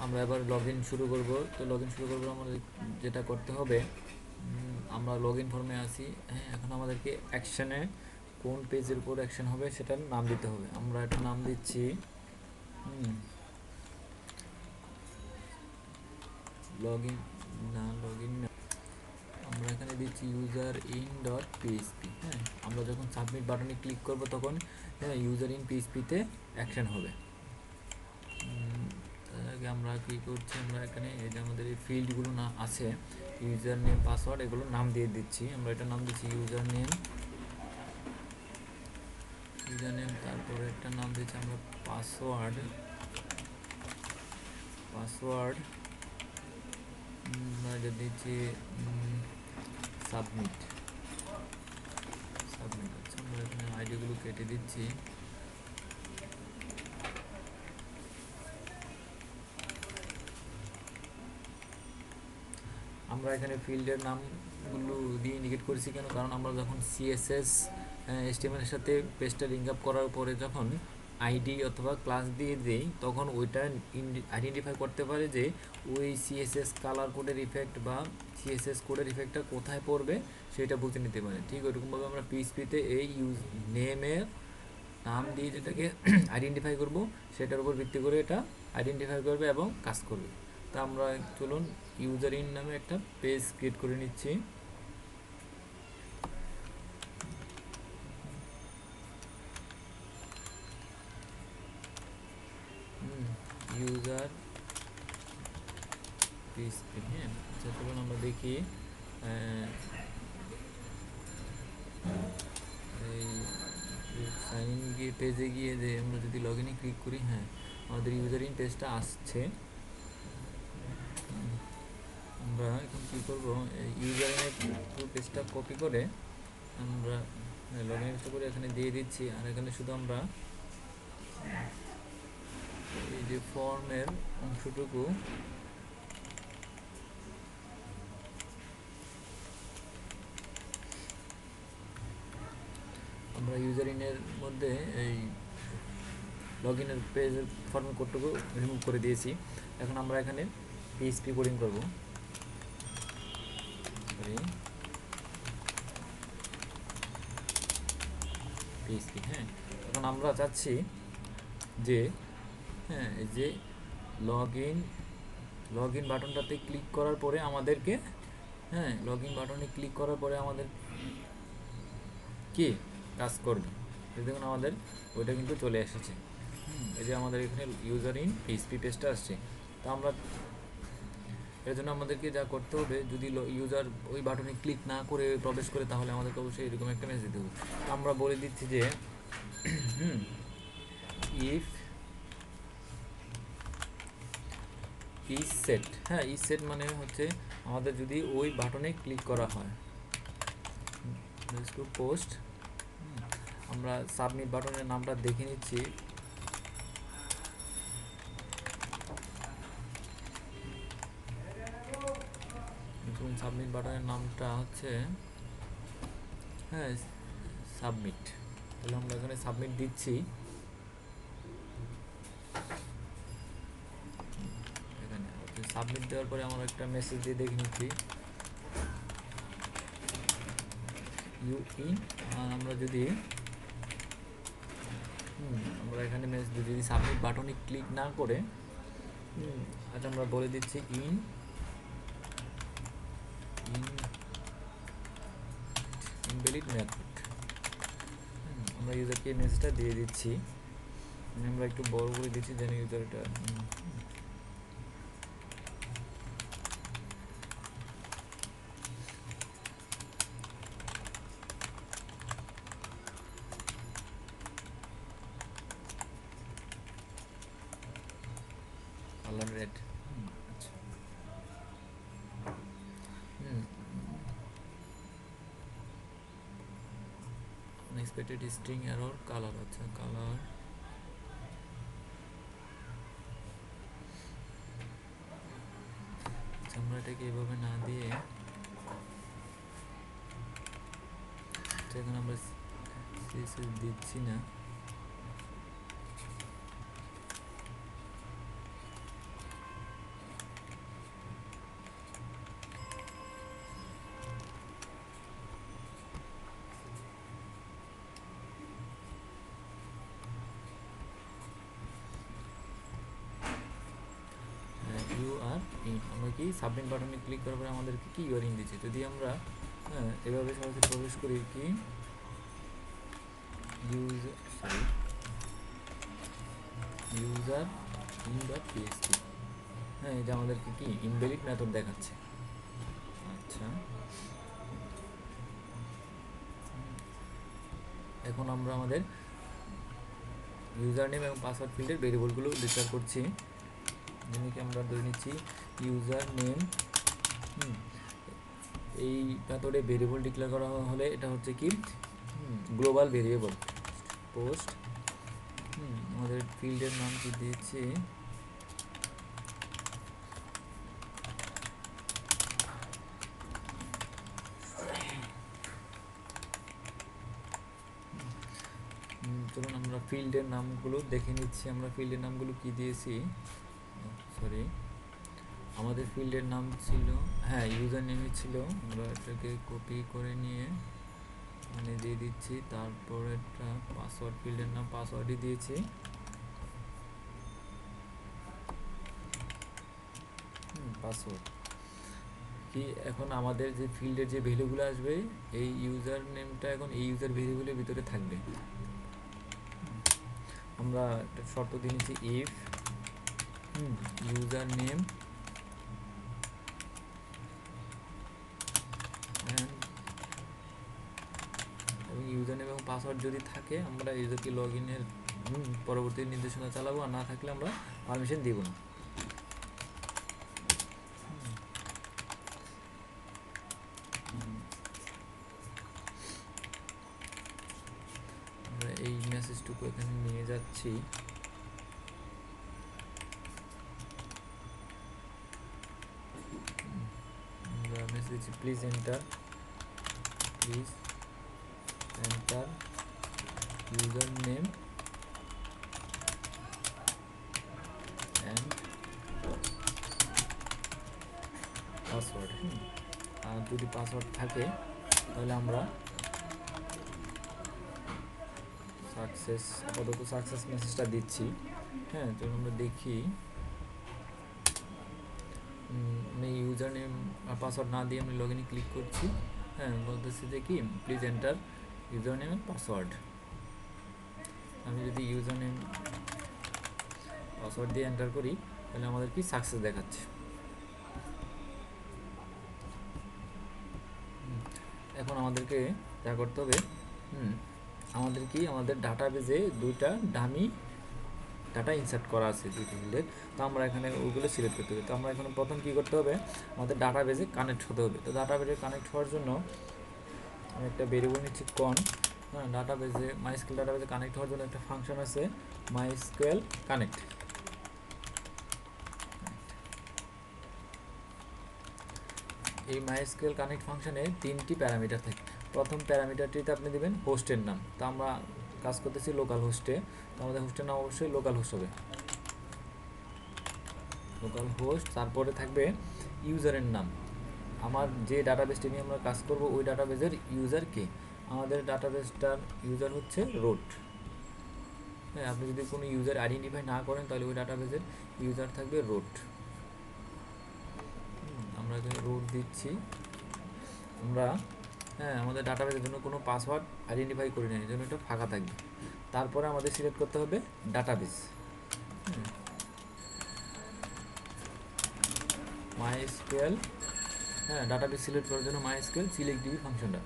আমরা এবার log in শুরু করব। তো লগ ইন শুরু করবো আমাদের যেটা করতে হবে, আমরা লগ ইন ফর্মে আসি। হ্যাঁ, এখন আমাদেরকে অ্যাকশানে কোন পেজের উপর অ্যাকশন হবে সেটার নাম দিতে হবে। আমরা একটা নাম দিচ্ছি লগ ইন, না লগ ইন না, আমরা এখানে দিচ্ছি ইউজার ইন ডট পিএইচপি। হ্যাঁ, আমরা যখন সাবমিট বাটনে ক্লিক করব তখন হ্যাঁ ইউজার ইন পিএইচপিতে অ্যাকশন হবে। তার আগে আমরা কী করছি, আমরা এখানে এই যে আমাদের এই ফিল্ডগুলো না আছে, ইউজার নেম পাসওয়ার্ড এগুলো নাম দিয়ে দিচ্ছি। আমরা এটা নাম দিচ্ছি ইউজার নেম, তারপরে একটা নাম দিচ্ছি আমরা পাসওয়ার্ড। আমরা এটা দিচ্ছি সাবমিট। আচ্ছা, আমরা এখানে আইডিগুলো কেটে দিচ্ছি। আমরা এখানে ফিল্ডের নামগুলো দিয়ে ইন্ডিকেট করেছি কেন, কারণ আমরা যখন সিএসএস HTML এর সাথে পেজটা লিঙ্ক আপ করার পরে যখন আইডি অথবা ক্লাস দিয়ে দিই, তখন ওইটা আইডেন্টিফাই করতে পারে যে ওই সিএসএস কালার কোডের ইফেক্ট বা সিএসএস কোডের ইফেক্টটা কোথায় পড়বে সেটা বুঝে নিতে পারে। ঠিক ওইরকমভাবে আমরা পিএইচপিতে এই নেমের নাম দিয়ে যেটাকে আইডেন্টিফাই করব, সেটার উপর ভিত্তি করে এটা আইডেন্টিফাই করবে এবং কাজ করবে। তা আমরা চলুন ইউজার ইন নামে একটা পেজ ক্রিয়েট করে নিচ্ছি। User PHP. হ্যাঁ, আচ্ছা চলুন আমরা দেখি এই সাইন ইন গিয়ে পেজে গিয়ে যে আমরা যদি লগ ইনে ক্লিক করি, হ্যাঁ আমাদের ইউজার ইন পেজটা আসছে। আমরা এখন কী করবো, ইউজার ইনের পেজটা কপি করে আমরা লগ ইন করে এখানে দিয়ে দিচ্ছি। আর এখানে শুধু আমরা এই যে ফর্মের অংশটুকু আমরা ইউজার ইনের মধ্যে এই লগ ইনের পেজের ফর্মের কোডটুকু রিমুভ করে দিয়েছি। এখন আমরা এখানে পিএইচপি কোডিং করবো। পিএইচপি, হ্যাঁ এখন আমরা চাচ্ছি যে হ্যাঁ এই যে লগ ইন বাটনটাতে ক্লিক করার পরে আমাদেরকে লগ ইন বাটনে ক্লিক করার পরে আমাদের কি কাজ করবে। দেখুন আমাদের ওইটা কিন্তু চলে এসেছে। এই যে আমাদের এখানে ইউজার ইন পিএইচপি পেজটা আসছে। তো আমরা এর জন্য আমাদেরকে যা করতে হবে, যদি ইউজার ওই বাটনে ক্লিক না করে প্রবেশ করে তাহলে আমাদেরকে অবশ্যই এরকম একটা মেসেজ দিতে হবে। আমরা বলে দিচ্ছি যে ইফ ইজ সেট, হ্যাঁ ইজ সেট মানে হচ্ছে আমাদের যদি ওই বাটনে ক্লিক করা হয় টু পোস্ট। আমরা সাবমিট বাটনের নামটা দেখে নিচ্ছি। সাবমিট বাটনের নামটা হচ্ছে হ্যাঁ সাবমিট। তাহলে আমরা এখানে সাবমিট দিচ্ছি। এখানে সাবমিট দেওয়ার পরে আমরা একটা মেসেজ দিয়ে দেখে নিচ্ছি ইউ ইন। আর আমরা যদি আমরা এখানে মেসেজ যদি সাবমিট বাটনে ক্লিক না করে আচ্ছা আমরা বলে দিচ্ছি ইন ইনভ্যালিড মেথড। আমরা ইউজারকে মেসেজটা দিয়ে দিচ্ছি। আমরা একটু বড় করে দিচ্ছি যেন ইউজার এটা কালার রেড। আচ্ছা আনএক্সপেক্টেড স্ট্রিং এরর কালার। আচ্ছা কালার আমরা এটাকে এভাবে না দিয়ে এখন আমরা সিএসএস দিচ্ছি না। ইউ আর ইন। আমরা কি সাবমিট বাটনে ক্লিক করার পরে আমাদেরকে কি ইউআর ইন দিচ্ছে। যদি আমরা এভাবে সরাসরি প্রবেশ করি কি ইউজার ইন ডট পিএসপি, এই যে আমাদেরকে কি ইনভ্যালিড মেথড দেখাচ্ছে। আচ্ছা, এখন আমরা আমাদের ইউজার নেম এবং পাসওয়ার্ড ফিল্ডের ভেরিয়েবলগুলো ডিক্লেয়ার করছি। যেমনি আমরা ধরে নিচ্ছি ইউজার নেম, এই মেথডে ভেরিয়েবল ডিক্লেয়ার করা হলে এটা হচ্ছে কি গ্লোবাল ভেরিয়েবল। পোস্ট আমাদের ফিল্ডের নাম কি দিয়েছি, চলুন আমরা ফিল্ডের নামগুলো দেখে নিচ্ছি। আমরা ফিল্ডের নামগুলো কি দিয়েছি, সরি আমাদের ফিল্ডের নাম ছিল ইউজার নেমই ছিল। আমরা এটাকে কপি করে নিয়ে মানে দিয়ে দিচ্ছি। তারপরে একটা পাসওয়ার্ড, ফিল্ডের নাম পাসওয়ার্ডই দিয়েছি। পাসওয়ার্ড কি এখন আমাদের যে ফিল্ডের যে ভ্যালুগুলো আসবে এই ইউজার নেমটা এখন এই ইউজার ভ্যারিয়েবলের ভিতরে থাকবে। আমরা একটা শর্ত দিয়ে নিচ্ছি ইফ ইউজার নেম এবং ইউজার নেম এবং পাসওয়ার্ড যদি থাকে আমরা ইউজারকে লগ ইনের পরবর্তী নির্দেশনা চালাবো, আর না থাকলে আমরা পারমিশন দিব না। আমরা এই মেসেজটুকু এখানে নিয়ে যাচ্ছি। আমরা মেসেজ দিচ্ছি please enter user name and password. আর যদি পাসওয়ার্ড থাকে তাহলে আমরা আপাতত সাকসেস মেসেজটা দিচ্ছি। চলুন আমরা দেখি। ইউজার নেম আর পাসওয়ার্ড না দিয়ে আমি লগ ইনে ক্লিক করছি। বলতেছি যে কি please enter user name and password. আমি যদি ইউজার নেম পাসওয়ার্ড দিয়ে এন্টার করি তাহলে আমাদের কি সাকসেস দেখাচ্ছে। এখন আমাদেরকে যা করতে হবে, আমাদের ডাটাবেজে দুইটা ডামি ডাটা ইনসার্ট করা আছে দুই ফিল্ডের। তো আমরা এখানে ওইগুলো সিলেক্ট করতে হবে। তো আমরা এখানে প্রথম কী করতে হবে, আমাদের ডাটাবেজে কানেক্ট হতে হবে। তো ডাটাবেজে কানেক্ট হওয়ার জন্য আমি একটা ভেরিয়েবল নিচ্ছি কন। ডাটাবেজে মাইস্কুয়েল ডাটাবেজে কানেক্ট হওয়ার জন্য একটা ফাংশন আছে মাইস্কুয়েল কানেক্ট। এই মাইস্কুয়েল কানেক্ট ফাংশনে 3টি প্যারামিটার থাকে। প্রথম প্যারামিটারটিতে আপনি দেবেন হোস্টের নাম। তো আমরা কাজ করতেছি লোকাল হোস্টে, তো আমাদের হোস্টের নাম অবশ্যই লোকাল হোস্ট হবে, লোকাল হোস্ট। তারপরে থাকবে ইউজারের নাম, আমার যে ডাটাবেসটি নিয়ে আমরা কাজ করব ওই ডাটাবেসের ইউজার কে। আমাদের ডাটাবেসটার ইউজার হচ্ছে রুট। আপনি যদি কোনো ইউজার আইডেন্টিফাই না করেন তাহলে ওই ডাটাবেসের ইউজার থাকবে রুট। আমরা এখানে রুট দিচ্ছি। আমরা আমাদের ডাটাবেসের জন্য কোনো পাসওয়ার্ড আইডেন্টিফাই করি না, এই জন্য এটা ফাঁকা থাকবে। তারপরে আমাদের সিলেক্ট করতে হবে ডাটাবেস। মাইস্কুয়েল ডাটাবেস সিলেক্ট করার জন্য মাইস্কুয়েল সিলেক্ট ডিবি ফাংশনটা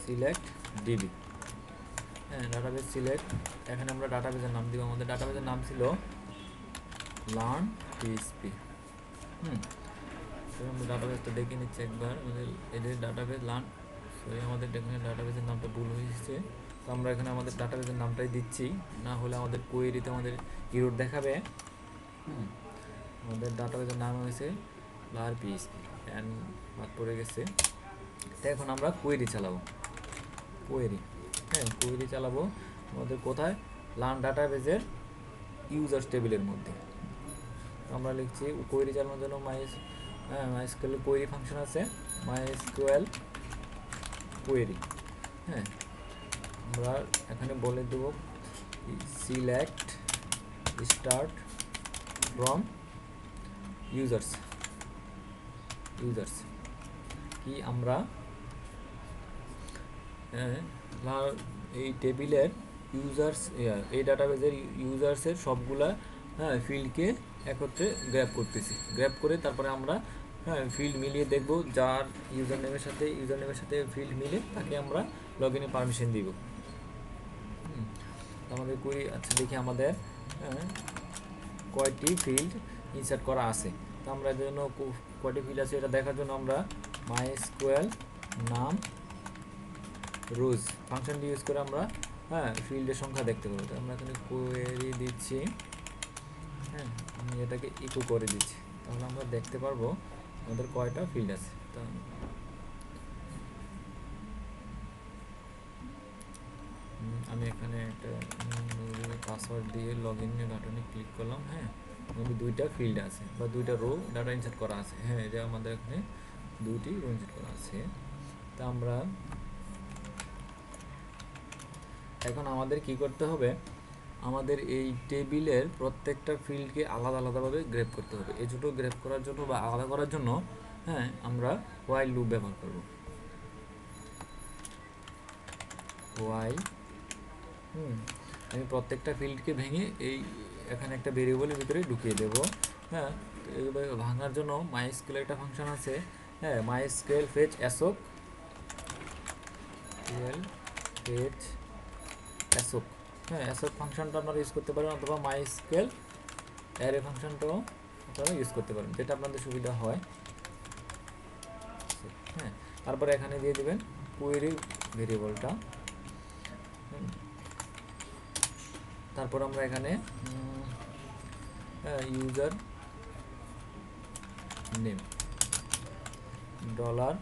সিলেক্ট ডিবি। Database select. এখানে আমরা ডাটাবেসের নাম দিব। আমাদের ডাটাবেসের নাম ছিল লার্ন পিএসপি। আমরা ডাটাবেসটা দেখে নিচ্ছি একবার। আমাদের এদের ডাটাবেস আমাদের এখানে ডাটাবেসের নামটা ভুল হয়েছে। তো আমরা এখানে আমাদের ডাটাবেসের নামটাই দিচ্ছি, না হলে আমাদের কোয়েরিতে আমাদের এরর দেখাবে। আমাদের ডাটাবেসের নাম হয়েছে লার পিএসপি অ্যান্ড বাদ পড়ে গেছে। তো এখন আমরা কোয়েরি চালাবো। কোয়েরি চালাবো আমাদের কোথায়, লার্ন ডাটাবেসের ইউজার্স টেবিলের মধ্যে। আমরা লিখছি কোয়েরি চালানোর জন্য মাইস্কুয়েল কোয়েরি ফাংশন আছে, মাইস্কুয়েল কোয়েরি। আমরা এখানে বলে দেব সিলেক্ট স্টার্ট ফ্রম ইউজার্স কি আমরা এই টেবিলের ইউজার্স এই ডাটাবেজের ইউজার্সের সবগুলা ফিল্ডকে একত্রে গ্র্যাব করতেছি, গ্র্যাব করে তারপরে আমরা ফিল্ড মিলিয়ে দেখব, যার ইউজার নেমের সাথে ফিল্ড মিলে তাকে আমরা লগ ইনে পারমিশন দিব। আমাদের কুইরি, আচ্ছা দেখি আমাদের কয়টি ফিল্ড ইনসার্ট করা আছে। তো আমরা এর জন্য কয়টি ফিল্ড আছে এটা দেখার জন্য আমরা MySQL নাম রোজ ফাংশনটি ইউজ করে আমরা ফিল্ডের সংখ্যা দেখতে পাবো। তো আমরা এখানে কোয়েরি দিচ্ছি, আমি এটাকে ইকো করে দিচ্ছি, তাহলে আমরা দেখতে পারবো আমাদের কয়টা ফিল্ড আছে। তো আমি এখানে একটা পাসওয়ার্ড দিয়ে লগ ইন বাটনে ক্লিক করলাম। আমাদের দুইটা ফিল্ড আছে বা দুইটা রো ডাটা ইনসার্ট করা আছে। এটা আমাদের এখানে দুইটি রো ইনসার্ট করা আছে। তা আমরা এখন আমাদের কি করতে হবে, আমাদের এই টেবিলের প্রত্যেকটা ফিল্ডকে আলাদাভাবে গ্র্যাব করতে হবে। এই ছোটো গ্র্যাব করার জন্য বা আলাদা করার জন্য আমরা হোয়াইল লুপ ব্যবহার করব। হোয়াইল আমি প্রত্যেকটা ফিল্ডকে ভেঙে এখানে একটা ভেরিয়েবলের ভিতরে ঢুকিয়ে দেব। এইভাবে ভাঙার জন্য MySQL একটা ফাংশন আছে, MySQL fetch assoc assoc ফাংশনটা আপনারা ইউজ করতে পারেন, অথবা MySQL অ্যারে ফাংশনটাও আপনারা ইউজ করতে পারেন, যেটা আপনাদের সুবিধা হয়। তারপরে এখানে দিয়ে দেবেন কোয়েরি ভেরিয়েবলটা। তারপর আমরা এখানে ইউজার নেম ডলার,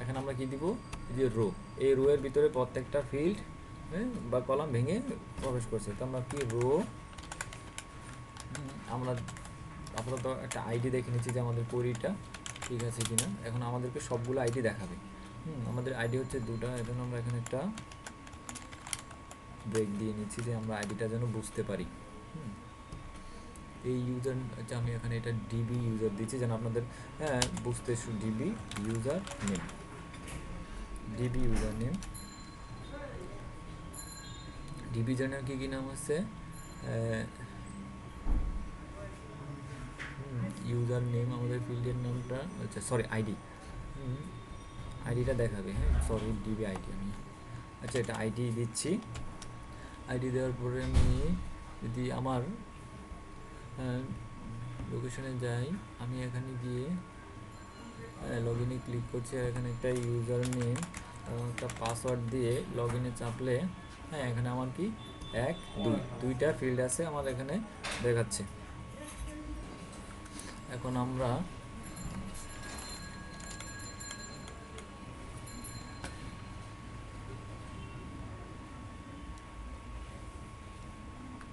এখানে আমরা কি দিব, যে রো, এই রো এর ভিতরে প্রত্যেকটা ফিল্ড বা কলাম ভেঙে প্রবেশ করছে। তো আমরা কি রো, আমরা আপাতত একটা আইডি দেখে নিচ্ছি যে আমাদের কোয়েরিটা ঠিক আছে কিনা। এখন আমাদেরকে সবগুলো আইডি দেখাবে। আমাদের আইডি হচ্ছে দুটো, এজন্য আমরা এখানে একটা ব্রেক দিয়ে নিচ্ছি যে আমরা আইডিটা যেন বুঝতে পারি। এই ইউজার, আচ্ছা আমি এখানে এটা ডিবি ইউজার দিচ্ছি যেন আপনাদের বুঝতে, DB user name DB user name কি নাম আছে, ইউজার নেম আমাদের ফিল্ডের নামটা, আচ্ছা সরি আইডিটা দেখাবে। সরি ডিবি আইডি আমি, আচ্ছা এটা আইডি দিচ্ছি। আইডি দেওয়ার পরে আমি যদি আমার লোকেশনে যাই, আমি এখানে গিয়ে লগ ইনে ক্লিক করছি, আর এখানে একটা ইউজার নেম একটা পাসওয়ার্ড দিয়ে লগ ইনে চাপলে এখানে আমার কি দুইটা ফিল্ড আছে আমার এখানে দেখাচ্ছে। এখন আমরা